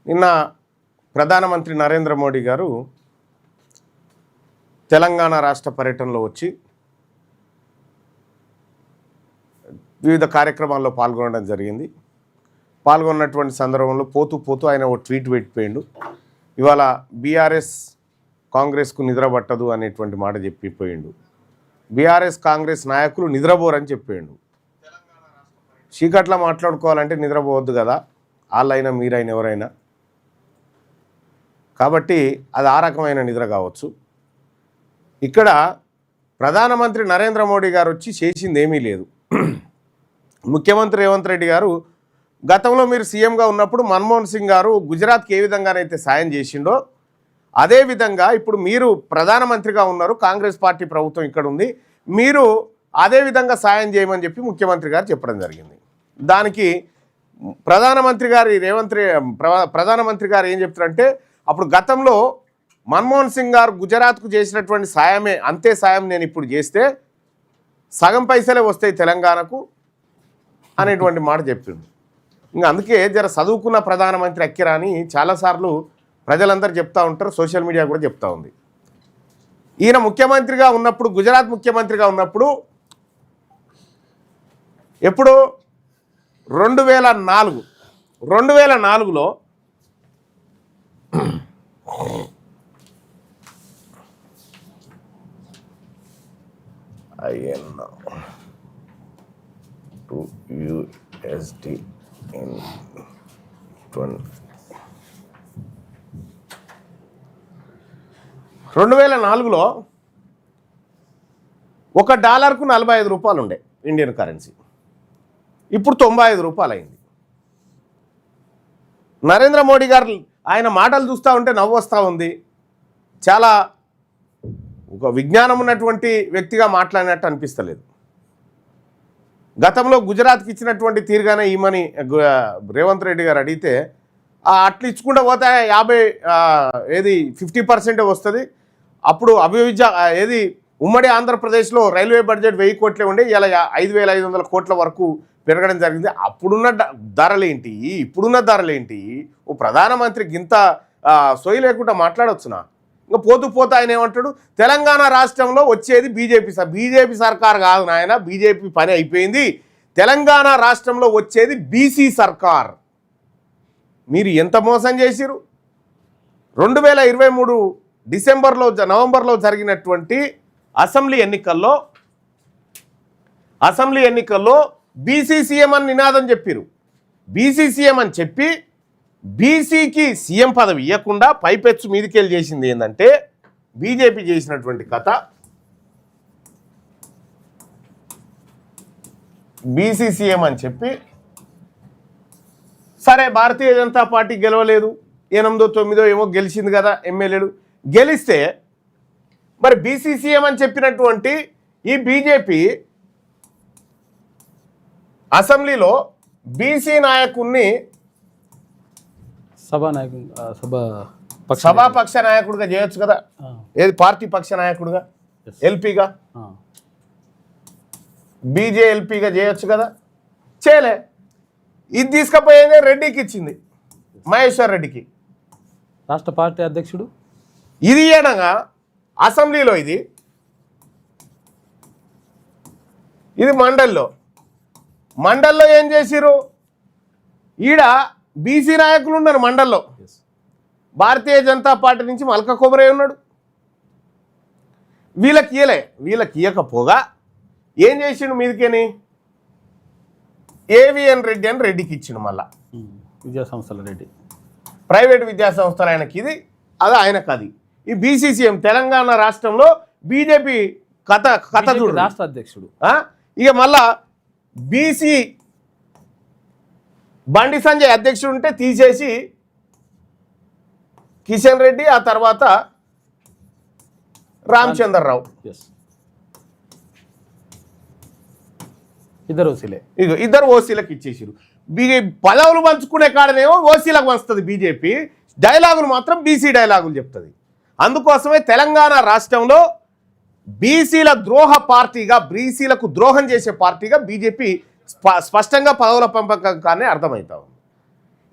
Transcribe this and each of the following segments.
నిన్న ప్రధానమంత్రి నరేంద్ర మోడీ గారు తెలంగాణ రాష్ట్ర పర్యటనలో వచ్చి వివిధ కార్యక్రమాల్లో పాల్గొనడం జరిగింది. పాల్గొన్నటువంటి సందర్భంలో పోతూ ఆయన ఓ ట్వీట్ పెట్టిపోయిండు. ఇవాళ బీఆర్ఎస్ కాంగ్రెస్కు నిద్రపట్టదు అనేటువంటి మాట చెప్పిపోయిండు. బీఆర్ఎస్ కాంగ్రెస్ నాయకులు నిద్రపోరని చెప్పాడు. చీకట్లా మాట్లాడుకోవాలంటే నిద్రపోవద్దు కదా, వాళ్ళైనా మీరైనా ఎవరైనా. కాబట్టి అది ఆ రకమైన నిద్ర కావచ్చు. ఇక్కడ ప్రధానమంత్రి నరేంద్ర మోడీ గారు వచ్చి చేసింది ఏమీ లేదు. ముఖ్యమంత్రి రేవంత్ రెడ్డి గారు గతంలో మీరు సీఎంగా ఉన్నప్పుడు మన్మోహన్ సింగ్ గారు గుజరాత్కి ఏ విధంగానైతే సాయం చేసిండో అదేవిధంగా ఇప్పుడు మీరు ప్రధానమంత్రిగా ఉన్నారు, కాంగ్రెస్ పార్టీ ప్రభుత్వం ఇక్కడ ఉంది, మీరు అదేవిధంగా సాయం చేయమని చెప్పి ముఖ్యమంత్రి గారు చెప్పడం జరిగింది. దానికి ప్రధానమంత్రి గారు ఏం చెప్తారంటే, అప్పుడు గతంలో మన్మోహన్ సింగ్ గారు గుజరాత్కు చేసినటువంటి సాయమే అంతే సాయం నేను ఇప్పుడు చేస్తే సగం పైసలే వస్తాయి తెలంగాణకు అనేటువంటి మాట చెప్పిండు. ఇంకా అందుకే జర చదువుకున్న ప్రధానమంత్రి అక్కిరా అని చాలాసార్లు ప్రజలందరూ చెప్తూ ఉంటారు, సోషల్ మీడియా కూడా చెప్తా ఉంది. ఈయన ముఖ్యమంత్రిగా ఉన్నప్పుడు, గుజరాత్ ముఖ్యమంత్రిగా ఉన్నప్పుడు ఎప్పుడు 2004లో INR to USD in 2004లో $1కు 45 రూపాయలు ఉండే ఇండియన్ కరెన్సీ, ఇప్పుడు 95 రూపాయలు అయింది. నరేంద్ర మోడీ గారు ఆయన మాటలు చూస్తూ ఉంటే నవ్వు వస్తూ ఉంది. చాలా ఒక విజ్ఞానం ఉన్నటువంటి వ్యక్తిగా మాట్లాడినట్టు అనిపిస్తలేదు. గతంలో గుజరాత్కి ఇచ్చినటువంటి తీరుగానే ఈమని రేవంత్ రెడ్డి గారు అడిగితే అట్లా ఇచ్చుకుంటూ పోతే 50% వస్తుంది. అప్పుడు అభివృద్ధి ఉమ్మడి ఆంధ్రప్రదేశ్లో రైల్వే బడ్జెట్ 1000 కోట్లే ఉండే, ఇలా 5500 కోట్ల వరకు పెరగడం జరిగింది. అప్పుడున్న ధరలేంటి, ఇప్పుడున్న ధరలేంటి? ఓ ప్రధానమంత్రికి ఇంత సొయ్యి లేకుండా మాట్లాడవచ్చునా? ఇంకా పోతూ ఆయన ఏమంటాడు, తెలంగాణ రాష్ట్రంలో వచ్చేది బీజేపీ సర్కార్ కాదు నాయన, బీజేపీ పని అయిపోయింది, తెలంగాణ రాష్ట్రంలో వచ్చేది బీసీ సర్కార్. మీరు ఎంత మోసం చేసిరు? 2023 నవంబర్లో జరిగినటువంటి అసెంబ్లీ ఎన్నికల్లో బీసీ సీఎం అని నినాదం చెప్పిరు. బీసీ సీఎం అని చెప్పి బీసీకి సీఎం పదవి ఇవ్వకుండా పైపెచ్చు మీదికెళ్ళి చేసింది ఏంటంటే బీజేపీ చేసినటువంటి కథ. బీసీ సీఎం అని చెప్పి సరే భారతీయ జనతా పార్టీ గెలవలేదు, 8, 9 ఏమో గెలిచింది కదా ఎమ్మెల్యేలు, గెలిస్తే మరి బీసీ సీఎం అని చెప్పినటువంటి ఈ బీజేపీ అసెంబ్లీలో బీసీ నాయకుడిని సభాపక్ష నాయకుడిగా చేయొచ్చు కదా, ఏది పార్టీ పక్ష నాయకుడిగా, ఎల్పీగా, బీజేఎల్పీగా చేయొచ్చు కదా, చేయలే. ఇది తీసుకుపోయేదే రెడ్డికి ఇచ్చింది, మహేశ్వర్ రెడ్డికి, రాష్ట్ర పార్టీ అధ్యక్షుడు. ఇది అనగా అసెంబ్లీలో ఇది మండల్లో ఏం చేసిరు? ఈడ బీసీ నాయకులు ఉన్నారు మండల్లో. భారతీయ జనతా పార్టీ నుంచి మల్క కొమరయ్య ఉన్నాడు. వీళ్ళకి ఇయ్యకపోగా ఏం చేసిండు మీదికేని, ఏవిఎన్ రెడ్డి అని రెడ్డికి ఇచ్చిండు. మళ్ళా విద్యాసంస్థల రెడ్డి, ప్రైవేట్ విద్యాసంస్థలు ఆయనకి ఇది, అది ఆయనకు అది. ఈ బీసీసీఎం తెలంగాణ రాష్ట్రంలో బీజేపీ కథ చూడు, రాష్ట్ర అధ్యక్షుడు. ఇక మళ్ళా బీసీ బండి సంజయ్ అధ్యక్షుడు ఉంటే తీసేసి కిషన్ రెడ్డి, ఆ తర్వాత రామచంద్రరావు, ఇద్దరు ఓసీలకు ఇచ్చేసారు. పదవులు పంచుకునే కాడనేమో ఓసీలకు వస్తుంది బీజేపీ, డైలాగులు మాత్రం బీసీ డైలాగులు చెప్తుంది. అందుకోసమే తెలంగాణ రాష్ట్రంలో బీసీల ద్రోహ పార్టీగా, బీసీలకు ద్రోహం చేసే పార్టీగా బీజేపీ స్పష్టంగా పదవుల పెంపకం కానీ అర్థమవుతా ఉంది.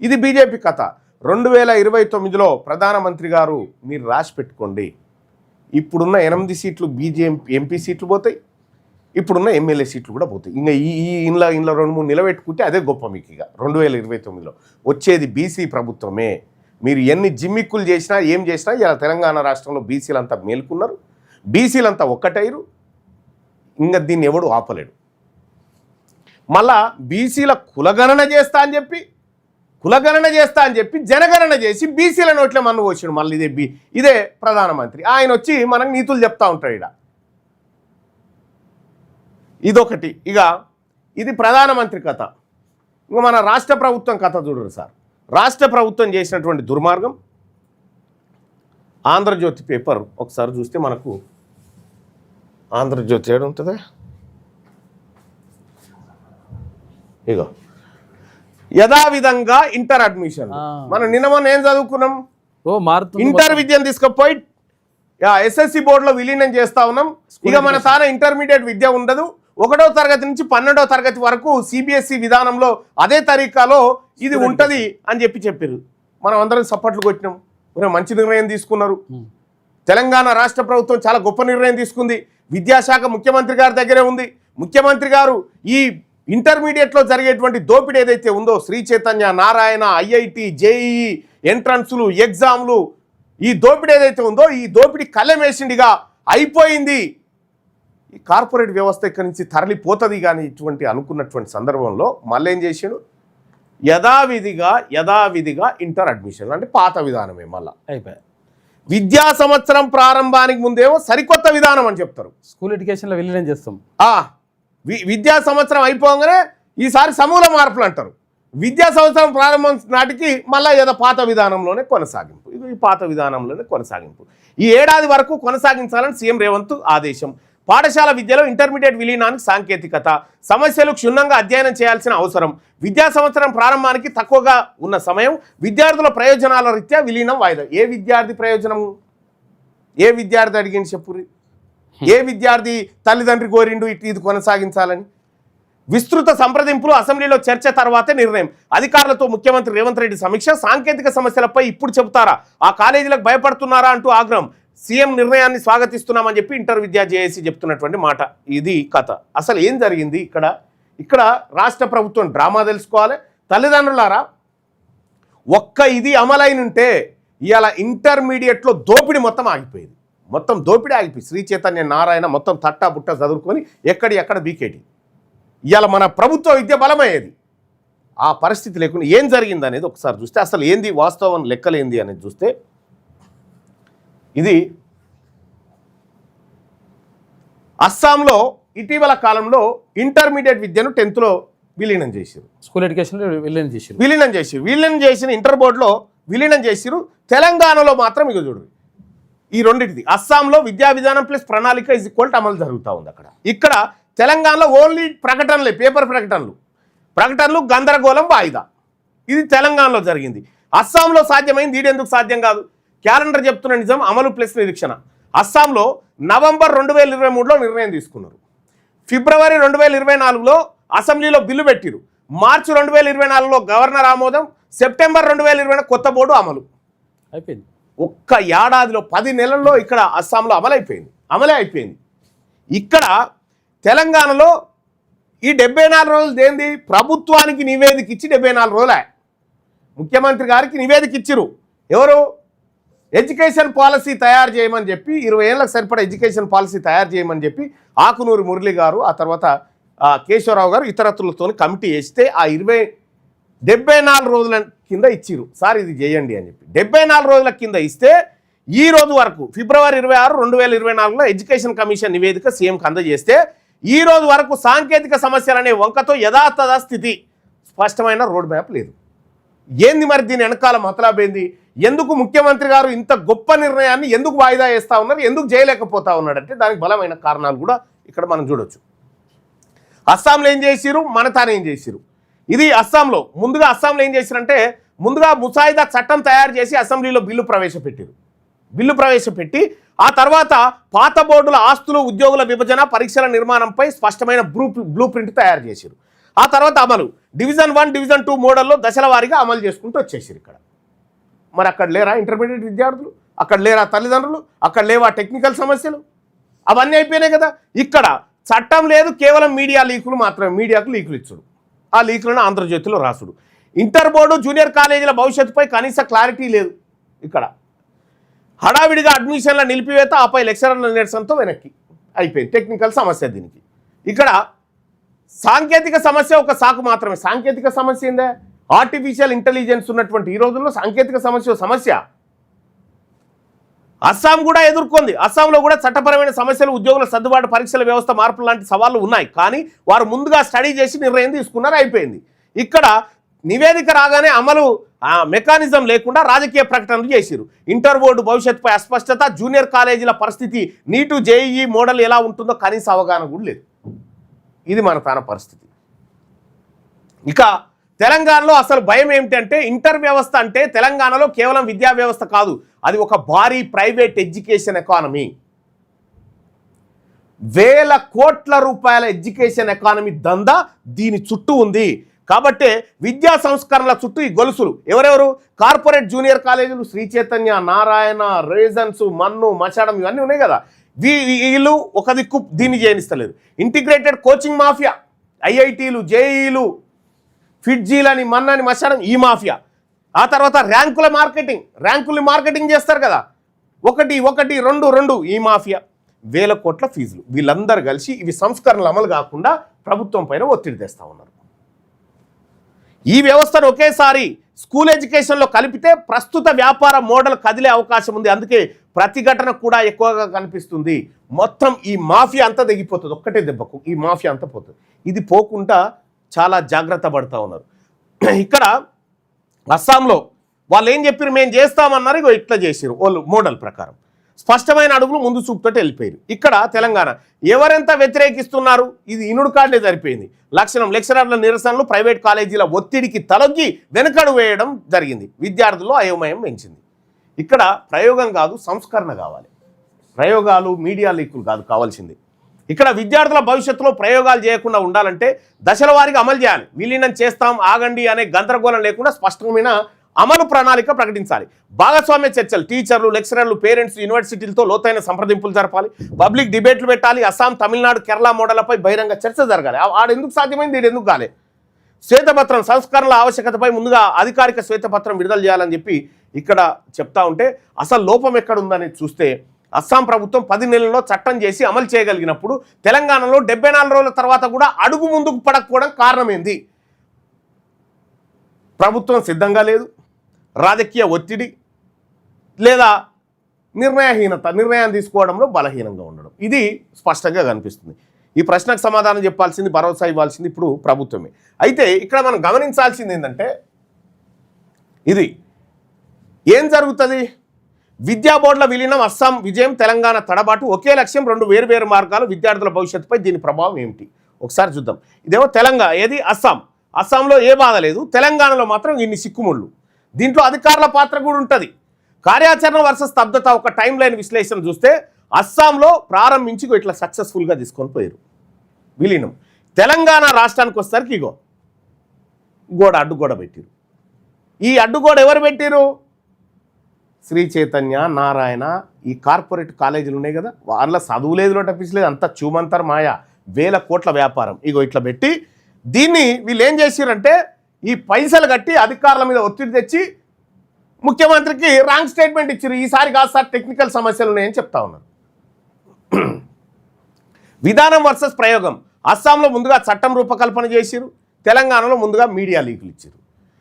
ఇది బీజేపీ కథ. 2029లో ప్రధానమంత్రి గారు మీరు రాసి పెట్టుకోండి, ఇప్పుడున్న 8 సీట్లు ఎంపీ సీట్లు పోతాయి, ఇప్పుడున్న ఎమ్మెల్యే సీట్లు కూడా పోతాయి. ఇంకా ఇంట్లో 2-3 నిలబెట్టుకుంటే అదే గొప్ప మీకు. ఇక 2029లో వచ్చేది బీసీ ప్రభుత్వమే. మీరు ఎన్ని జిమ్మిక్కులు చేసినా ఏం చేసినా ఇలా తెలంగాణ రాష్ట్రంలో బీసీలంతా మేల్కున్నారు, బీసీలంతా ఒక్కటైరు. ఇంకా దీన్ని ఎవడు ఆపలేడు. మళ్ళా బీసీల కులగణన చేస్తా అని చెప్పి జనగణన చేసి బీసీల నోట్లే మన్ను పోసాడు. మళ్ళీ ఇదే ప్రధానమంత్రి. ఆయన వచ్చి మనకు నీతులు చెప్తా ఉంటాడు. ఇక ఇదొకటి. ఇక ఇది ప్రధానమంత్రి కథ. ఇంకా మన రాష్ట్ర ప్రభుత్వం కథ చూడరు సార్. రాష్ట్ర ప్రభుత్వం చేసినటువంటి దుర్మార్గం ఆంధ్రజ్యోతి పేపర్ ఒకసారి చూస్తే మనకు ఆంధ్రజ్యోతి ఏడు ఉంటుందా, ఇగో యథావిధంగా ఇంటర్ అడ్మిషన్. మనం నిన్న ఏం చదువుకున్నాం, ఇంటర్ విద్యను తీసుకుపోయి ఎస్ఎస్సి బోర్డులో విలీనం చేస్తా ఉన్నాం. ఇక మన తాన ఇంటర్మీడియట్ విద్య ఉండదు. 1వ తరగతి నుంచి 12వ తరగతి వరకు సిబిఎస్ఈ విధానంలో అదే తరీకాలో ఇది ఉంటది అని చెప్పారు. మనం అందరం సపోర్ట్లు కొట్టినాం. మంచి నిర్ణయం తీసుకున్నారు. తెలంగాణ రాష్ట్ర ప్రభుత్వం చాలా గొప్ప నిర్ణయం తీసుకుంది. విద్యాశాఖ ముఖ్యమంత్రి గారి దగ్గరే ఉంది. ముఖ్యమంత్రి గారు ఈ ఇంటర్మీడియట్లో జరిగేటువంటి దోపిడీ ఏదైతే ఉందో, శ్రీ చైతన్య, నారాయణ, ఐఐటి, జేఈఈ ఎంట్రన్స్లు, ఎగ్జామ్లు, ఈ దోపిడీ ఏదైతే ఉందో ఈ దోపిడీ కళ్ళెమేసిండిగా అయిపోయింది. ఈ కార్పొరేట్ వ్యవస్థ ఇక్కడి నుంచి తరలిపోతుంది. కానీ ఇటువంటి అనుకున్నటువంటి సందర్భంలో మళ్ళీ ఏం చేసాడు, యథావిధిగా ఇంటర్ అడ్మిషన్ అంటే పాత విధానమే మళ్ళీ అయిపోయాయి. విద్యా సంవత్సరం ప్రారంభానికి ముందేమో సరికొత్త విధానం అని చెప్తారు. స్కూల్ ఎడ్యుకేషన్లో విలీనం చేస్తాం. విద్యా సంవత్సరం అయిపోగానే ఈసారి సమూల మార్పులు అంటారు. విద్యా సంవత్సరం ప్రారంభం నాటికి మళ్ళీ ఏదో పాత విధానంలోనే కొనసాగింపు. ఇది ఈ పాత విధానంలోనే కొనసాగింపు. ఈ ఏడాది వరకు కొనసాగించాలని సీఎం రేవంత్ ఆదేశం. పాఠశాల విద్యలో ఇంటర్మీడియట్ విలీనానికి సాంకేతికత, సమస్యలు క్షుణ్ణంగా అధ్యయనం చేయాల్సిన అవసరం, విద్యా సంవత్సరం ప్రారంభానికి తక్కువగా ఉన్న సమయం, విద్యార్థుల ప్రయోజనాల రీత్యా విలీనం వాయిదా. ఏ విద్యార్థి ప్రయోజనము, ఏ విద్యార్థి అడిగింది చెప్పురి? ఏ విద్యార్థి తల్లిదండ్రి కోరిండు ఇది కొనసాగించాలని? విస్తృత సంప్రదింపులు, అసెంబ్లీలో చర్చ తర్వాతే నిర్ణయం. అధికారులతో ముఖ్యమంత్రి రేవంత్ రెడ్డి సమీక్ష. సాంకేతిక సమస్యలపై ఇప్పుడు చెబుతారా, ఆ కాలేజీలకు భయపడుతున్నారా అంటూ ఆగ్రహం. సీఎం నిర్ణయాన్ని స్వాగతిస్తున్నామని చెప్పి ఇంటర్ విద్యా జేఏసీ చెప్తున్నటువంటి మాట. ఇది కథ. అసలు ఏం జరిగింది ఇక్కడ రాష్ట్ర ప్రభుత్వం డ్రామా తెలుసుకోవాలి. తల్లిదండ్రులారా, ఇది అమలైనుంటే ఇవాళ ఇంటర్మీడియట్లో దోపిడీ మొత్తం ఆగిపోయింది. మొత్తం దోపిడీ ఆగిపోయి శ్రీ చైతన్య, నారాయణ మొత్తం తట్టా బుట్ట చదువుకొని ఎక్కడ బీకేటి. ఇవాళ మన ప్రభుత్వ విద్య బలమయ్యేది. ఆ పరిస్థితి లేకుండా ఏం జరిగింది అనేది ఒకసారి చూస్తే, అసలు ఏంది వాస్తవం లెక్కలేంది అనేది చూస్తే, ఇది అస్సాంలో ఇటీవల కాలంలో ఇంటర్మీడియట్ విద్యను 10th లో విలీనం చేశారు. స్కూల్ ఎడ్యుకేషన్లో విలీనం చేసిన ఇంటర్ బోర్డులో విలీనం చేసిరు. తెలంగాణలో మాత్రం ఇక చూడు, ఈ రెండింటిది అస్సాంలో విద్యా విధానం ప్లస్ ప్రణాళిక = అమలు జరుగుతూ ఉంది. ఇక్కడ తెలంగాణలో ఓన్లీ ప్రకటనలే, పేపర్ ప్రకటనలు గందరగోళం వాయిదా. ఇది తెలంగాణలో జరిగింది. అస్సాంలో సాధ్యమైంది, ఈడెందుకు సాధ్యం కాదు? క్యాలెండర్ చెప్తున్న నిజం, అమలు ప్లస్ నిరీక్షణ. అస్సాంలో నవంబర్ 2023లో నిర్ణయం తీసుకున్నారు. ఫిబ్రవరి 2024లో అసెంబ్లీలో బిల్లు పెట్టిరు. మార్చి 2024లో గవర్నర్ ఆమోదం. సెప్టెంబర్ 2020 కొత్త బోర్డు అమలు అయిపోయింది. ఒక్క ఏడాదిలో 10 నెలల్లో ఇక్కడ అస్సాంలో అమలే అయిపోయింది. ఇక్కడ తెలంగాణలో ఈ 74 రోజులు దేంది? ప్రభుత్వానికి నివేదిక ఇచ్చి 74 రోజులే. ముఖ్యమంత్రి గారికి నివేదిక ఇచ్చిరు. ఎవరు? ఎడ్యుకేషన్ పాలసీ తయారు చేయమని చెప్పి, 20 ఏళ్ళకు సరిపడా ఎడ్యుకేషన్ పాలసీ తయారు చేయమని చెప్పి ఆకునూరి మురళి గారు, ఆ తర్వాత కేశవరావు గారు ఇతరత్రులతో కమిటీ వేస్తే ఆ 74 రోజుల కింద ఇచ్చిరు. సార్ ఇది చేయండి అని చెప్పి 74 రోజుల కింద ఇస్తే ఈ రోజు వరకు ఫిబ్రవరి 26, 2024లో ఎడ్యుకేషన్ కమిషన్ నివేదిక సీఎంకి అందజేస్తే ఈ రోజు వరకు సాంకేతిక సమస్యలనే వంకతో యథాతథ స్థితి, స్పష్టమైన రోడ్ మ్యాప్ లేదు. ఏంది మరి దీని వెనకాల మతలాబేంది? ఎందుకు ముఖ్యమంత్రి గారు ఇంత గొప్ప నిర్ణయాన్ని ఎందుకు వాయిదా వేస్తూ ఉన్నారు, ఎందుకు చేయలేకపోతా ఉన్నాడంటే దానికి బలమైన కారణాలు కూడా ఇక్కడ మనం చూడొచ్చు. అస్సాంలో ఏం చేసిరు, మన తాను ఏం చేసిరు. ఇది అస్సాంలో అస్సాంలో ఏం చేసిరంటే ముందుగా ముసాయిదా చట్టం తయారు చేసి అసెంబ్లీలో బిల్లు ప్రవేశపెట్టి ఆ తర్వాత పాత బోర్డుల ఆస్తులు, ఉద్యోగుల విభజన, పరీక్షల నిర్మాణంపై స్పష్టమైన బ్లూ ప్రింట్ తయారు చేశారు. ఆ తర్వాత అమలు డివిజన్ 1, డివిజన్ 2 మోడల్లో దశల వారీగా అమలు చేసుకుంటూ వచ్చేసారు. ఇక్కడ మరి అక్కడ లేరా ఇంటర్మీడియట్ విద్యార్థులు, అక్కడ లేరా తల్లిదండ్రులు, అక్కడ లేవా టెక్నికల్ సమస్యలు? అవన్నీ అయిపోయినాయి కదా. ఇక్కడ చట్టం లేదు, కేవలం మీడియా లీకులు మాత్రమే. మీడియాకు లీకులు ఇచ్చుడు, ఆ లీకులను ఆంధ్రజ్యోతిలో రాసుడు. ఇంటర్ బోర్డు జూనియర్ కాలేజీల భవిష్యత్తుపై కనీస క్లారిటీ లేదు. ఇక్కడ హడావిడిగా అడ్మిషన్ల నిలిపివేత, ఆపై లెక్చరర్ల నిరసనతో వెనక్కి అయిపోయింది. టెక్నికల్ సమస్య దీనికి. ఇక్కడ సాంకేతిక సమస్య ఒక సాకు మాత్రమే. సాంకేతిక సమస్య ఏందే? ఆర్టిఫిషియల్ ఇంటెలిజెన్స్ ఉన్నటువంటి ఈ రోజుల్లో సాంకేతిక సమస్య అస్సాం కూడా ఎదుర్కొంది. అస్సాంలో కూడా చట్టపరమైన సమస్యలు, ఉద్యోగుల సర్దుబాటు, పరీక్షల వ్యవస్థ మార్పులు లాంటి సవాళ్లు ఉన్నాయి. కానీ వారు ముందుగా స్టడీ చేసి నిర్ణయం తీసుకున్నారు, అయిపోయింది. ఇక్కడ నివేదిక రాగానే అమలు మెకానిజం లేకుండా రాజకీయ ప్రకటనలు చేసిరు. ఇంటర్ బోర్డు భవిష్యత్తుపై అస్పష్టత, జూనియర్ కాలేజీల పరిస్థితి, నీటు జేఈఈ మోడల్ ఎలా ఉంటుందో కనీస అవగాహన కూడా లేదు. ఇది మన తాన పరిస్థితి. ఇక తెలంగాణలో అసలు భయం ఏమిటంటే, ఇంటర్ వ్యవస్థ అంటే తెలంగాణలో కేవలం విద్యా వ్యవస్థ కాదు, అది ఒక భారీ ప్రైవేట్ ఎడ్యుకేషన్ ఎకానమీ. వేల కోట్ల రూపాయల ఎడ్యుకేషన్ ఎకానమీ దందా దీని చుట్టూ ఉంది. కాబట్టి విద్యా సంస్కరణల చుట్టూ ఈ గొలుసులు ఎవరెవరు? కార్పొరేట్ జూనియర్ కాలేజీలు, శ్రీ చైతన్య, నారాయణ, రేజన్స్, మన్ను, మచాడం, ఇవన్నీ ఉన్నాయి కదా. వీళ్ళు ఒక దిక్కు దీన్ని చేయనిస్తలేరు. ఇంటిగ్రేటెడ్ కోచింగ్ మాఫియా, ఐఐటీలు, జేఈలు, ఫిట్జీలని, మన్నని, మచాడం, ఈ మాఫియా. ఆ తర్వాత ర్యాంకుల్ని మార్కెటింగ్ చేస్తారు కదా, 1 1 2 2, ఈ మాఫియా. వేల కోట్ల ఫీజులు. వీళ్ళందరూ కలిసి ఇవి సంస్కరణలు అమలు కాకుండా ప్రభుత్వం పైన ఒత్తిడి తెస్తూ ఉన్నారు. ఈ వ్యవస్థను ఒకేసారి స్కూల్ ఎడ్యుకేషన్లో కలిపితే ప్రస్తుత వ్యాపార మోడల్ కదిలే అవకాశం ఉంది. అందుకే ప్రతిఘటన కూడా ఎక్కువగా కనిపిస్తుంది. మొత్తం ఈ మాఫియా అంతా తెగిపోతుంది ఒక్కటే దెబ్బకు. ఈ మాఫియా అంతా పోతుంది. ఇది పోకుండా చాలా జాగ్రత్త పడుతూ ఉన్నారు. ఇక్కడ అస్సాంలో వాళ్ళు ఏం చెప్పారు? మేము చేస్తామన్నారు, ఇగో ఇట్లా చేసారు. వాళ్ళు మోడల్ ప్రకారం స్పష్టమైన అడుగులు ముందు చూపుతో వెళ్ళిపోయారు. ఇక్కడ తెలంగాణ ఎవరెంత వ్యతిరేకిస్తున్నారు? ఇది ఇనుడు కార్డే సరిపోయింది. లెక్చరర్ల నిరసనలు, ప్రైవేట్ కాలేజీల ఒత్తిడికి తలొగ్గి వెనుకడు వేయడం జరిగింది. విద్యార్థుల్లో అయోమయం పెంచింది. ఇక్కడ ప్రయోగం కాదు, సంస్కరణ కావాలి. ప్రయోగాలు, మీడియా లీకులు కాదు కావాల్సింది. ఇక్కడ విద్యార్థుల భవిష్యత్తులో ప్రయోగాలు చేయకుండా ఉండాలంటే దశల వారీగా అమలు చేయాలి. విలీనం చేస్తాం, ఆగండి అనే గందరగోళం లేకుండా స్పష్టమైన అమలు ప్రణాళిక ప్రకటించాలి. భాగస్వామ్య చర్చలు, టీచర్లు, లెక్చరర్లు, పేరెంట్స్, యూనివర్సిటీలతో లోతైన సంప్రదింపులు జరపాలి. పబ్లిక్ డిబేట్లు పెట్టాలి. అస్సాం, తమిళనాడు, కేరళ మోడళ్లపై బహిరంగ చర్చ జరగాలి. ఆడెందుకు సాధ్యమైంది, ఇది ఎందుకు కాలే? శ్వేతపత్రం, సంస్కరణల ఆవశ్యకతపై ముందుగా అధికారిక శ్వేతపత్రం విడుదల చేయాలని చెప్పి ఇక్కడ చెప్తా ఉంటే అసలు లోపం ఎక్కడుందని చూస్తే, అస్సాం ప్రభుత్వం 10 నెలల్లో చట్టం చేసి అమలు చేయగలిగినప్పుడు తెలంగాణలో 74 రోజుల తర్వాత కూడా అడుగు ముందుకు పడకపోవడం కారణమైంది. ప్రభుత్వం సిద్ధంగా లేదు, రాజకీయ ఒత్తిడి, లేదా నిర్ణయం తీసుకోవడంలో బలహీనంగా ఉండడం, ఇది స్పష్టంగా కనిపిస్తుంది. ఈ ప్రశ్నకు సమాధానం చెప్పాల్సింది, భరోసా ఇవ్వాల్సింది ఇప్పుడు ప్రభుత్వమే. అయితే ఇక్కడ మనం గమనించాల్సింది ఏంటంటే, ఇది ఏం జరుగుతుంది? విద్యా బోర్డుల విలీనం, అస్సాం విజయం, తెలంగాణ తడబాటు, ఒకే లక్ష్యం, 2 వేరు మార్గాలు, విద్యార్థుల భవిష్యత్తుపై దీని ప్రభావం ఏమిటి ఒకసారి చూద్దాం. ఇదేమో తెలంగాణ, ఏది అస్సాంలో ఏ బాధ లేదు, తెలంగాణలో మాత్రం ఇన్ని సిక్కుముళ్ళు. దీంట్లో అధికారుల పాత్ర కూడా ఉంటుంది. కార్యాచరణ వర్సెస్ స్తబ్దత, ఒక టైం లైన్ విశ్లేషణ చూస్తే అస్సాంలో ప్రారంభించి ఇట్లా సక్సెస్ఫుల్గా తీసుకొని పోయారు విలీనం. తెలంగాణ రాష్ట్రానికి వచ్చేసరికి ఇగో అడ్డుగోడ పెట్టారు. ఈ అడ్డుగోడ ఎవరు పెట్టారు? శ్రీ చైతన్య, నారాయణ, ఈ కార్పొరేట్ కాలేజీలు ఉన్నాయి కదా, వాళ్ళ చదువు లేదు, నోటపించలేదు, అంతా చూమంతర్ మాయా, వేల కోట్ల వ్యాపారం. ఇగో ఇట్లా పెట్టి దీన్ని వీళ్ళు ఏం చేసిరంటే, ఈ పైసలు కట్టి అధికారుల మీద ఒత్తిడి తెచ్చి ముఖ్యమంత్రికి రాంగ్ స్టేట్మెంట్ ఇచ్చారు. ఈసారి కాదు సార్, టెక్నికల్ సమస్యలు ఉన్నాయని చెప్తా ఉన్నారు. విధానం వర్సెస్ ప్రయోగం. అస్సాంలో ముందుగా చట్టం రూపకల్పన చేసిరు, తెలంగాణలో ముందుగా మీడియా లీకులు ఇచ్చారు.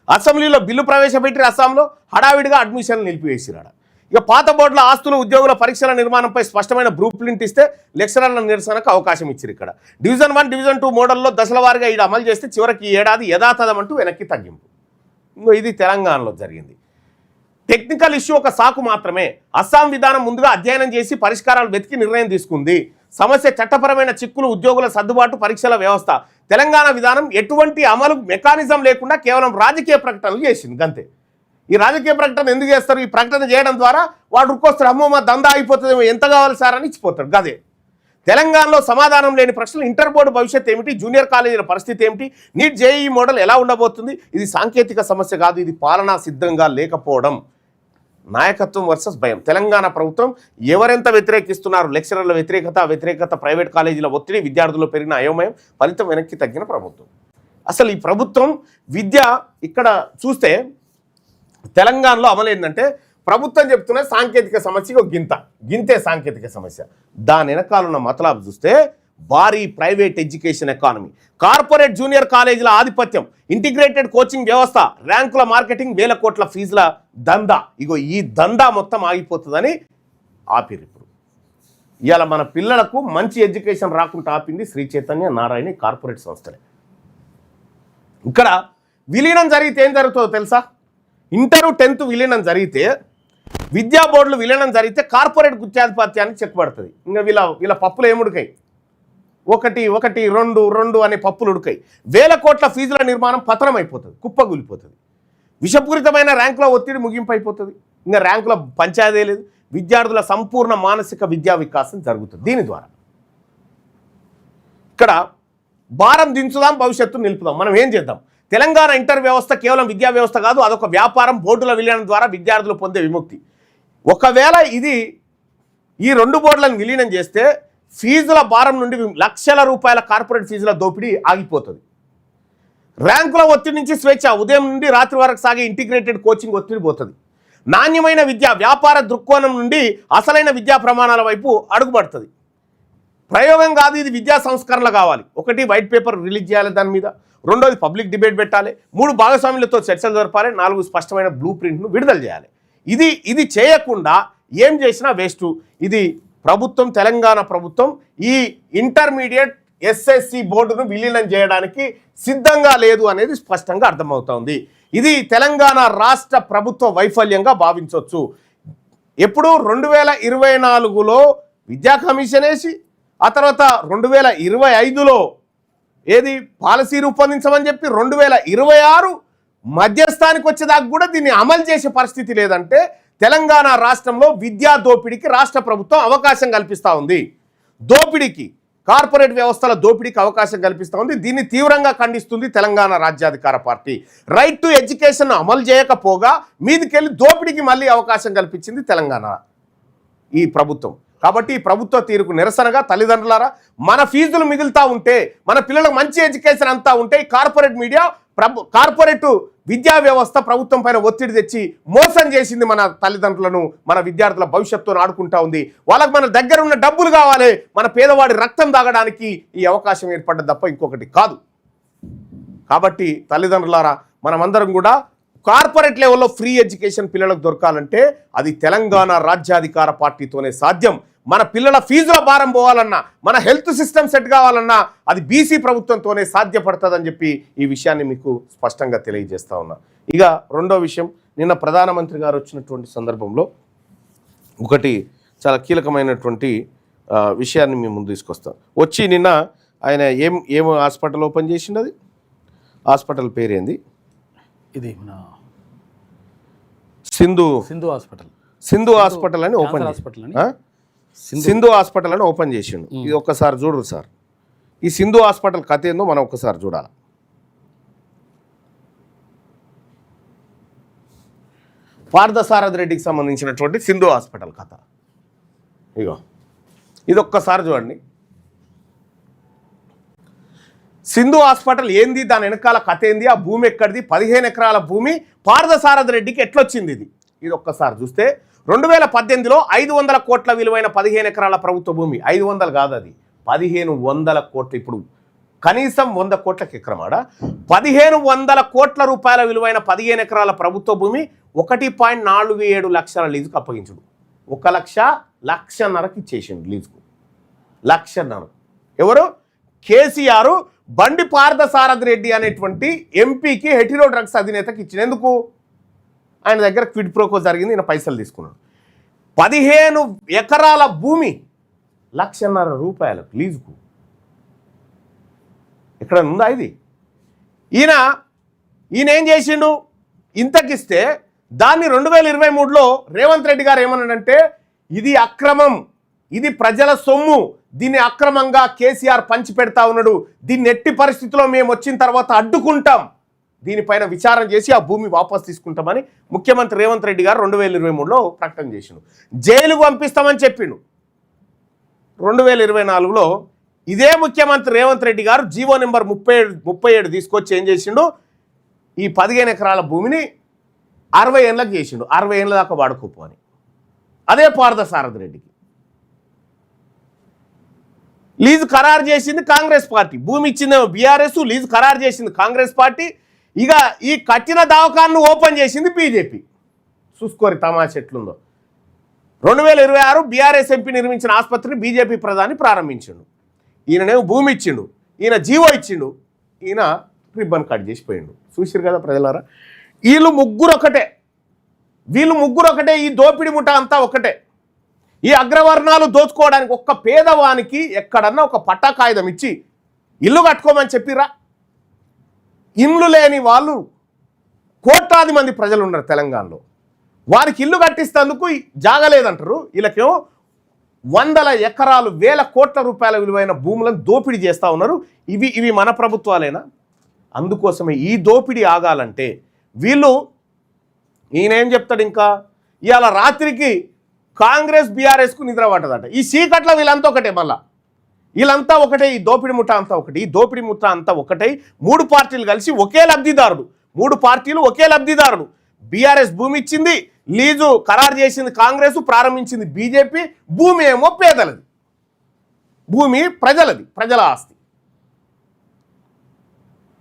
అసెంబ్లీలో బిల్లు ప్రవేశపెట్టి అస్సాంలో హడావిడిగా అడ్మిషన్లు నిలిపివేసిరాడ. ఇక పాత బోర్డుల ఆస్తులు, ఉద్యోగుల పరీక్షల నిర్మాణంపై స్పష్టమైన బ్లూ ప్రింట్ ఇస్తే లెక్చరర్ల నిరసనకు అవకాశం ఇచ్చారు. ఇక్కడ డివిజన్ 1, డివిజన్ 2 మోడల్లో దశల వారీగా ఇది అమలు చేస్తే చివరికి ఈ ఏడాది యథాతథమంటూ వెనక్కి తగ్గింపు. ఇంకో ఇది తెలంగాణలో జరిగింది. టెక్నికల్ ఇష్యూ ఒక సాకు మాత్రమే. అస్సాం విధానం ముందుగా అధ్యయనం చేసి పరిష్కారాలు వెతికి నిర్ణయం తీసుకుంది. సమస్య చట్టపరమైన చిక్కులు, ఉద్యోగుల సర్దుబాటు, పరీక్షల వ్యవస్థ. తెలంగాణ విధానం ఎటువంటి అమలు మెకానిజం లేకుండా కేవలం రాజకీయ ప్రకటనలు చేసింది అంతే. ఈ రాజకీయ ప్రకటన ఎందుకు చేస్తారు? ఈ ప్రకటన చేయడం ద్వారా వాడు రుక్కొస్తారు, అమ్మో మా దందా అయిపోతుందేమో, ఎంత కావాలి సార్ అని ఇచ్చిపోతాడు. గదే తెలంగాణలో సమాధానం లేని ప్రశ్నలు. ఇంటర్ బోర్డు భవిష్యత్తు ఏమిటి? జూనియర్ కాలేజీల పరిస్థితి ఏమిటి? నీట్ జేఈఈ మోడల్ ఎలా ఉండబోతుంది? ఇది సాంకేతిక సమస్య కాదు, ఇది పాలనా సిద్ధంగా లేకపోవడం. నాయకత్వం వర్సెస్ భయం. తెలంగాణ ప్రభుత్వం ఎవరెంత వ్యతిరేకిస్తున్నారు, లెక్చరర్ల వ్యతిరేకత, ప్రైవేట్ కాలేజీల ఒత్తిడి, విద్యార్థుల్లో పెరిగిన అయోమయం, ఫలితం వెనక్కి తగ్గిన ప్రభుత్వం. అసలు ఈ ప్రభుత్వం విద్య ఇక్కడ చూస్తే తెలంగాణలో అమలు ఏంటంటే ప్రభుత్వం చెప్తున్న సాంకేతిక సమస్య గింతే సాంకేతిక సమస్య. దాని వెనకాలన్న మతలాబు చూస్తే భారీ private education economy, corporate junior కాలేజీల ఆధిపత్యం, ఇంటిగ్రేటెడ్ కోచింగ్ వ్యవస్థ, ర్యాంకుల మార్కెటింగ్, 1000 కోట్ల ఫీజుల దందా. ఇగో ఈ దందా మొత్తం ఆగిపోతుందని ఆపిరు. ఇప్పుడు ఇవాళ మన పిల్లలకు మంచి ఎడ్యుకేషన్ రాకుండా ఆపింది శ్రీ చైతన్య నారాయణ కార్పొరేట్ సంస్థలే. ఇక్కడ విలీనం జరిగితే ఏం జరుగుతుందో తెలుసా? ఇంటర్ 10th విలీనం జరిగితే, విద్యా బోర్డులు విలీనం జరిగితే కార్పొరేట్ గుత్యాధిపత్యానికి చెక్ పడుతుంది. ఇంకా వీళ్ళ పప్పులు ఏముడికాయి, 1 1 2 2 అనే పప్పులు ఉడికాయి. 1000 కోట్ల ఫీజుల నిర్మాణం పతనం అయిపోతుంది, కుప్పగూలిపోతుంది. విషపూరితమైన ర్యాంకుల ఒత్తిడి ముగింపు అయిపోతుంది. ఇంకా ర్యాంకుల పంచాయతీ లేదు. విద్యార్థుల సంపూర్ణ మానసిక విద్యా వికాసం జరుగుతుంది. దీని ద్వారా ఇక్కడ భారం దించుదాం, భవిష్యత్తు నిలుపుదాం. మనం ఏం చేద్దాం? తెలంగాణ ఇంటర్ వ్యవస్థ కేవలం విద్యా వ్యవస్థ కాదు, అదొక వ్యాపారం. బోర్డుల విలీనం ద్వారా విద్యార్థులు పొందే విముక్తి. ఒకవేళ ఈ 2 బోర్డులను విలీనం చేస్తే ఫీజుల భారం నుండి లక్షల రూపాయల కార్పొరేట్ ఫీజుల దోపిడీ ఆగిపోతుంది. ర్యాంకుల ఒత్తిడి నుంచి స్వేచ్ఛ, ఉదయం నుండి రాత్రి వరకు సాగే ఇంటిగ్రేటెడ్ కోచింగ్ ఒత్తిడి పోతుంది. నాణ్యమైన విద్య, వ్యాపార దృక్కోణం నుండి అసలైన విద్యా ప్రమాణాల వైపు అడుగుపడుతుంది. ప్రయోగం కాదు, ఇది విద్యా సంస్కరణలు కావాలి. 1 వైట్ పేపర్ రిలీజ్ చేయాలి దాని మీద, 2ది పబ్లిక్ డిబేట్ పెట్టాలి, 3 భాగస్వాములతో చర్చలు జరపాలి, 4 స్పష్టమైన బ్లూ ప్రింట్ను విడుదల చేయాలి. ఇది చేయకుండా ఏం చేసినా వేస్ట్. ఇది ప్రభుత్వం, తెలంగాణ ప్రభుత్వం ఈ ఇంటర్మీడియట్ SSC బోర్డును విలీనం చేయడానికి సిద్ధంగా లేదు అనేది స్పష్టంగా అర్థమవుతోంది. ఇది తెలంగాణ రాష్ట్ర ప్రభుత్వ వైఫల్యంగా భావించవచ్చు. ఎప్పుడు 2024లో విద్యా కమిషన్ వేసి, ఆ తర్వాత 2025లో పాలసీ రూపొందించమని చెప్పి 2026 మధ్యస్థానికి వచ్చేదాకా కూడా దీన్ని అమలు చేసే పరిస్థితి లేదంటే తెలంగాణ రాష్ట్రంలో విద్యా దోపిడీకి రాష్ట్ర ప్రభుత్వం అవకాశం కల్పిస్తూ ఉంది. దోపిడీకి, కార్పొరేట్ వ్యవస్థల దోపిడీకి అవకాశం కల్పిస్తూ ఉంది. దీన్ని తీవ్రంగా ఖండిస్తుంది తెలంగాణ రాజ్యాధికార పార్టీ. రైట్ టు ఎడ్యుకేషన్ అమలు చేయకపోగా మీదికెళ్ళి దోపిడీకి మళ్ళీ అవకాశం కల్పించింది తెలంగాణ ఈ ప్రభుత్వం. కాబట్టి ఈ ప్రభుత్వ తీరుకు నిరసనగా తల్లిదండ్రులారా, మన ఫీజులు మిగులుతూ ఉంటే, మన పిల్లలకు మంచి ఎడ్యుకేషన్ అంతా ఉంటే, ఈ కార్పొరేట్ విద్యా వ్యవస్థ ప్రభుత్వం పైన ఒత్తిడి తెచ్చి మోసం చేసింది. మన తల్లిదండ్రులను, మన విద్యార్థుల భవిష్యత్తును ఆడుకుంటా ఉంది. వాళ్ళకు మన దగ్గర ఉన్న డబ్బులు కావాలి, మన పేదవాడి రక్తం తాగడానికి ఈ అవకాశం ఏర్పడ్డది తప్ప ఇంకొకటి కాదు. కాబట్టి తల్లిదండ్రులారా, మనమందరం కూడా కార్పొరేట్ లెవెల్లో ఫ్రీ ఎడ్యుకేషన్ పిల్లలకు దొరకాలంటే అది తెలంగాణ రాజ్యాధికార పార్టీతోనే సాధ్యం. మన పిల్లల ఫీజుల భారం పోవాలన్నా, మన హెల్త్ సిస్టమ్ సెట్ కావాలన్నా అది బీసీ ప్రభుత్వంతోనే సాధ్యపడుతుందని చెప్పి ఈ విషయాన్ని మీకు స్పష్టంగా తెలియజేస్తా ఉన్నా. ఇక రెండో విషయం, నిన్న ప్రధానమంత్రి గారు వచ్చినటువంటి సందర్భంలో ఒకటి చాలా కీలకమైనటువంటి విషయాన్ని మేము ముందు తీసుకొస్తాం. వచ్చి నిన్న ఆయన ఏం హాస్పిటల్ ఓపెన్ చేసిండది, హాస్పిటల్ పేరేంది? ఇది మన సింధు హాస్పిటల్ అని ఓపెన్ సింధు హాస్పిటల్ అని ఓపెన్ చేసిండు. ఇది ఒక్కసారి చూడరు సార్, ఈ సింధు హాస్పిటల్ కథ ఏందో మనం ఒక్కసారి చూడాలి. పార్థసారథి రెడ్డికి సంబంధించినటువంటి సింధు హాస్పిటల్ కథ ఇగో ఇది ఒక్కసారి చూడండి. సింధు హాస్పిటల్ ఏంది, దాని వెనకాల కథ ఏంది, ఆ భూమి ఎక్కడిది, 15 ఎకరాల భూమి పార్థసారథి రెడ్డికి ఎట్లొచ్చింది, ఇది ఒక్కసారి చూస్తే 2018లో 500 కోట్ల విలువైన 15 ఎకరాల ప్రభుత్వ భూమి, 500 కాదు అది 1500 కోట్లు. ఇప్పుడు కనీసం 100 కోట్లకి ఎకరమాడ 1500 కోట్ల రూపాయల విలువైన 15 ఎకరాల ప్రభుత్వ భూమి 1.47 లక్షల లీజుకు అప్పగించుడు. 1,00,00,000కి ఇచ్చేసిండు లీజుకు, 1,00,000. ఎవరు? కేసీఆర్ బండి పార్థసారథి రెడ్డి అనేటువంటి ఎంపీకి హెటిరో డ్రగ్స్ అధినేతకి ఇచ్చిన. ఎందుకు? ఆయన దగ్గర క్విడ్ ప్రోకో జరిగింది, ఈయన పైసలు తీసుకున్నాడు. 15 ఎకరాల భూమి 1,00,000 రూపాయలకు లీజుకు. ఎక్కడ ఉందా ఇది? ఈయన ఏం చేసిండు? ఇంతకిస్తే దాన్ని 2023లో రేవంత్ రెడ్డి గారు ఏమన్నాడంటే ఇది అక్రమం, ఇది ప్రజల సొమ్ము, దీన్ని అక్రమంగా కేసీఆర్ పంచి పెడతా ఉన్నాడు, దీన్ని ఎట్టి పరిస్థితుల్లో మేము వచ్చిన తర్వాత అడ్డుకుంటాం దీనిపైన విచారణ చేసి ఆ భూమి వాపసు తీసుకుంటామని ముఖ్యమంత్రి రేవంత్ రెడ్డి గారు 2023లో ప్రకటన చేసిండు. జైలుకు పంపిస్తామని చెప్పిండు. 2024లో ఇదే ముఖ్యమంత్రి రేవంత్ రెడ్డి గారు జీవో నెంబర్ 37 తీసుకొచ్చి ఏం చేసిండు, ఈ 15 ఎకరాల భూమిని 60 ఏళ్ళకి చేసిండు. 60 ఏళ్ళ దాకా వాడుకోపో అని. అదే పార్థసారథి రెడ్డికి లీజు ఖరారు చేసింది కాంగ్రెస్ పార్టీ. భూమి ఇచ్చింది బీఆర్ఎస్, లీజు ఖరారు చేసింది కాంగ్రెస్ పార్టీ. ఇక ఈ కట్టిన దవాఖాన్ను ఓపెన్ చేసింది బీజేపీ. చూసుకోరి తమాషా ఎట్లుందో. 2026 బీఆర్ఎస్ ఎంపీ నిర్మించిన ఆసుపత్రిని బీజేపీ ప్రధాని ప్రారంభించిండు. ఈయననేమో భూమి ఇచ్చిండు, ఈయన జీవో ఇచ్చిండు, ఈయన రిబ్బన్ కట్ చేసిపోయిండు. చూసిరు కదా ప్రజలారా. వీళ్ళు ముగ్గురు ఒకటే, ఈ దోపిడి ముఠ అంతా ఒకటే. ఈ అగ్రవర్ణాలు దోచుకోవడానికి ఒక్క పేదవానికి ఎక్కడన్నా ఒక పట్టా కాగితం ఇచ్చి ఇల్లు కట్టుకోమని చెప్పిరా? ఇల్లు లేని వాళ్ళు కోట్లాది మంది ప్రజలు ఉన్నారు తెలంగాణలో. వారికి ఇల్లు కట్టిస్తేందుకు జాగలేదంటారు. వీళ్ళకేమో 100 ఎకరాలు 1000 కోట్ల రూపాయల విలువైన భూములను దోపిడీ చేస్తూ ఉన్నారు. ఇవి మన ప్రభుత్వాలేనా? అందుకోసమే ఈ దోపిడీ ఆగాలంటే వీళ్ళు, ఈయనేం చెప్తాడు ఇంకా, ఇవాళ రాత్రికి కాంగ్రెస్ బీఆర్ఎస్కు నిద్ర పట్టదట. ఈ సీకట్ల వీళ్ళంతా ఒకటే, మళ్ళా వీళ్ళంతా ఒకటే, ఈ దోపిడి ముఠ అంతా ఒకటి. ఈ దోపిడి ముఠ అంతా ఒకటే. 3 పార్టీలు కలిసి ఒకే లబ్ధిదారుడు, 3 పార్టీలు ఒకే లబ్ధిదారుడు. బీఆర్ఎస్ భూమి ఇచ్చింది, లీజు ఖరారు చేసింది కాంగ్రెస్, ప్రారంభించింది బీజేపీ. భూమి ఏమో పేదలది, భూమి ప్రజలది, ప్రజల ఆస్తి.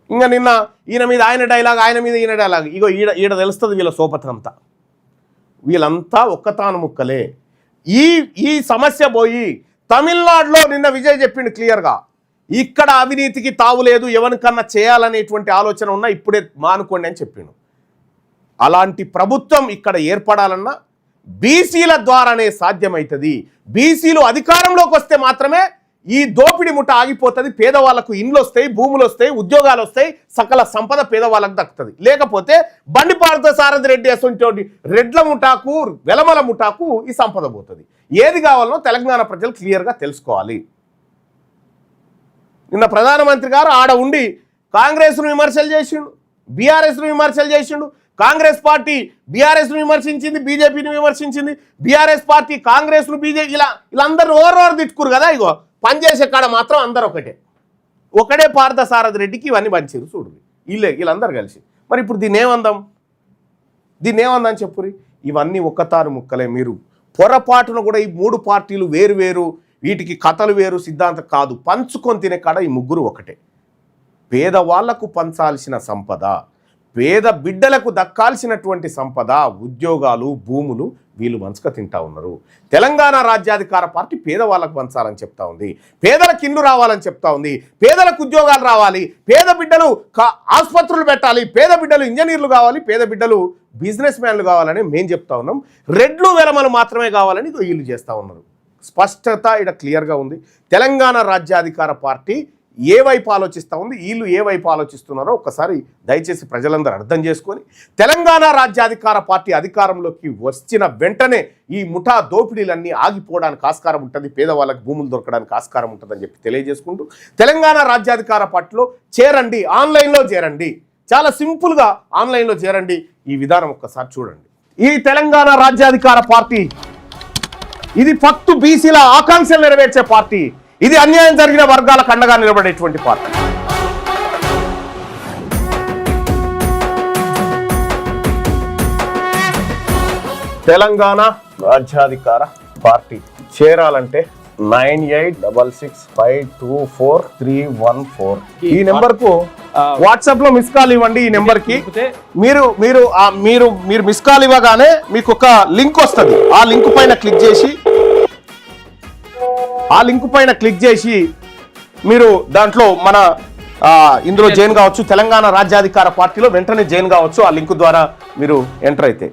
ఇంకా నిన్న ఈయన మీద ఆయన డైలాగ్, ఆయన మీద ఈయన డైలాగ్. ఇగో ఈడ తెలుస్తుంది వీళ్ళ సోపతంతా. వీళ్ళంతా ఒక్కతాను ముక్కలే. ఈ సమస్య పోయి తమిళనాడులో నిన్న విజయ్ చెప్పిండు క్లియర్గా, ఇక్కడ అవినీతికి తావు లేదు, ఎవరికన్నా చేయాలనేటువంటి ఆలోచన ఉన్నా ఇప్పుడే మానుకోండి అని చెప్పిండు. అలాంటి ప్రభుత్వం ఇక్కడ ఏర్పడాలన్నా బీసీల ద్వారానే సాధ్యమవుతుంది. బీసీలు అధికారంలోకి వస్తే మాత్రమే ఈ దోపిడి ముఠ ఆగిపోతుంది. పేదవాళ్లకు ఇండ్లు వస్తాయి, భూములు వస్తాయి, ఉద్యోగాలు వస్తాయి, సకల సంపద పేదవాళ్ళకు దక్కుతుంది. లేకపోతే బండి పార్థసారథి రెడ్డి అసొంటి రెడ్ల ముఠాకు, వెలమల ముఠాకు ఈ సంపద పోతుంది. ఏది కావాలనో తెలంగాణ ప్రజలు క్లియర్గా తెలుసుకోవాలి. నిన్న ప్రధానమంత్రి గారు ఆడ ఉండి కాంగ్రెస్ను విమర్శలు చేసిండు, బీఆర్ఎస్ను విమర్శలు చేసిండు. కాంగ్రెస్ పార్టీ బీఆర్ఎస్ను విమర్శించింది, బీజేపీని విమర్శించింది. బీఆర్ఎస్ పార్టీ కాంగ్రెస్ను, బీజేపీ వీళ్ళందరూ ఓవర్ తిట్టుకురు కదా. ఇగో పనిచేసే కాడ మాత్రం అందరు ఒకటే పార్థసారథి రెడ్డికి ఇవన్నీ పంచారు. చూడు వీళ్ళందరూ కలిసి. మరి ఇప్పుడు దీన్ని ఏమందని చెప్పురి? ఇవన్నీ ఒక్కతారు ముక్కలే. మీరు పొరపాటున కూడా ఈ 3 పార్టీలు వేరు వేరు, వీటికి కథలు వేరు, సిద్ధాంతం కాదు. పంచుకొని తినే కాడ ఈ ముగ్గురు ఒకటే. పేదవాళ్లకు పంచాల్సిన సంపద, పేద బిడ్డలకు దక్కాల్సినటువంటి సంపద, ఉద్యోగాలు, భూములు వీళ్ళు వంచక తింటా ఉన్నారు. తెలంగాణ రాజ్యాధికార పార్టీ పేదవాళ్ళకు పంచాలని చెప్తా ఉంది, పేదలకు ఇల్లు రావాలని చెప్తా ఉంది, పేదలకు ఉద్యోగాలు రావాలి, పేద బిడ్డలు ఆసుపత్రులు పెట్టాలి, పేద బిడ్డలు ఇంజనీర్లు కావాలి, పేద బిడ్డలు బిజినెస్ మ్యాన్లు కావాలని మేము చెప్తా ఉన్నాం. రెడ్లు వెలమలు మాత్రమే కావాలని వీళ్ళు చేస్తూ ఉన్నారు. స్పష్టత ఇక్కడ క్లియర్గా ఉంది. తెలంగాణ రాజ్యాధికార పార్టీ ఏ వైపు ఆలోచిస్తూ ఉంది, వీళ్ళు ఏ వైపు ఆలోచిస్తున్నారో ఒక్కసారి దయచేసి ప్రజలందరూ అర్థం చేసుకొని, తెలంగాణ రాజ్యాధికార పార్టీ అధికారంలోకి వచ్చిన వెంటనే ఈ ముఠా దోపిడీలన్నీ ఆగిపోవడానికి ఆస్కారం ఉంటుంది, పేదవాళ్ళకి భూములు దొరకడానికి ఆస్కారం ఉంటుందని చెప్పి తెలియజేసుకుంటూ, తెలంగాణ రాజ్యాధికార పార్టీలో చేరండి, ఆన్లైన్లో చేరండి, చాలా సింపుల్గా ఆన్లైన్లో చేరండి. ఈ విధానం ఒక్కసారి చూడండి. ఈ తెలంగాణ రాజ్యాధికార పార్టీ ఇది ఫక్తు బీసీల ఆకాంక్షలు నెరవేర్చే పార్టీ. ఇది అన్యాయం జరిగిన వర్గాలకు అండగా నిలబడేటువంటి పార్టీ. తెలంగాణ రాజ్యాధికార పార్టీ చేరాలంటే 9866524314 ఈ నెంబర్ కు వాట్సాప్ లో మిస్ కాల్ ఇవ్వండి. ఈ నెంబర్ కి మీరు మీరు మీరు మీరు మిస్ కాల్ ఇవ్వగానే మీకు ఒక లింక్ వస్తుంది. ఆ లింక్ పైన క్లిక్ చేసి మీరు దాంట్లో మన ఇందులో జాయిన్ కావచ్చు. తెలంగాణ రాజ్యాధికార పార్టీలో వెంటనే జాయిన్ కావచ్చు. ఆ లింక్ ద్వారా మీరు ఎంటర్ అయితే